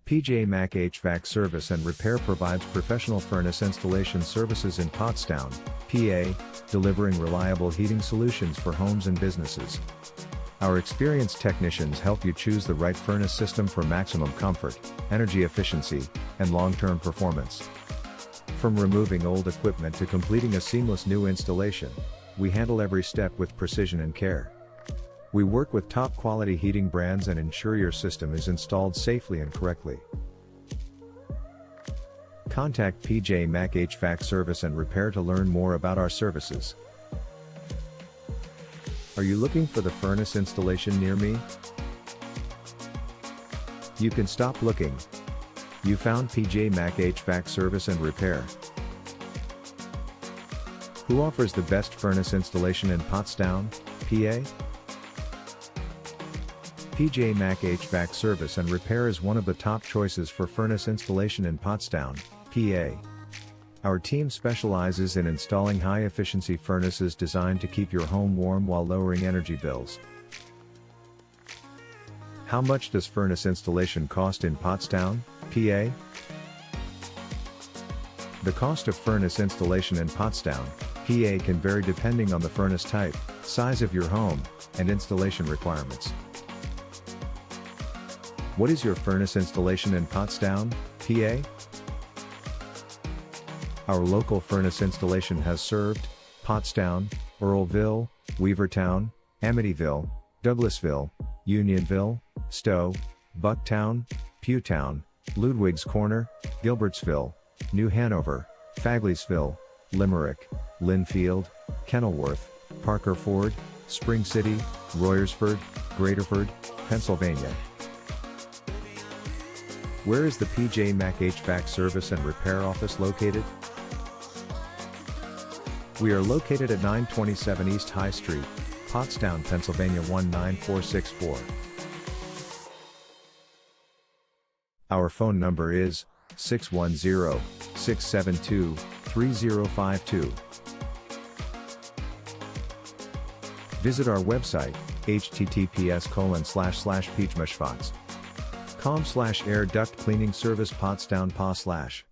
MAC HVAC Service and Repair provides professional furnace installation services in Pottstown, PA, delivering reliable heating solutions for homes and businesses. Our experienced technicians help you choose the right furnace system for maximum comfort, energy efficiency, and long-term performance. From removing old equipment to completing a seamless new installation, we handle every step with precision and care. We work with top-quality heating brands and ensure your system is installed safely and correctly. Contact MAC HVAC Service and Repair to learn more about our services. Are you looking for the furnace installation near me? You can stop looking. You found MAC HVAC Service and Repair, who offers the best furnace installation in Pottstown, PA? MAC HVAC Service and Repair is one of the top choices for furnace installation in Pottstown, PA. Our team specializes in installing high-efficiency furnaces designed to keep your home warm while lowering energy bills. How much does furnace installation cost in Pottstown, PA? The cost of furnace installation in Pottstown, PA can vary depending on the furnace type, size of your home, and installation requirements. What is your furnace installation in Pottstown, PA? Our local furnace installation has served Pottstown, EarlVille, Weavertown, Amityville, Douglassville, Unionville, Stowe, Bucktown, Pughtown, Ludwigs Corner, Gilbertsville, New Hanover, Fagleysville, Limerick, Linfield, Kenilworth, Parkerford, Spring City, Royersford, Graterford, Pennsylvania. Where is the MAC HVAC Service and Repair office located? We are located at 927 East High Street, Pottstown, Pennsylvania 19464. Our phone number is 610-672-3052. Visit our website, https://peachmashfox.com/air duct cleaning service Pottstown PA/.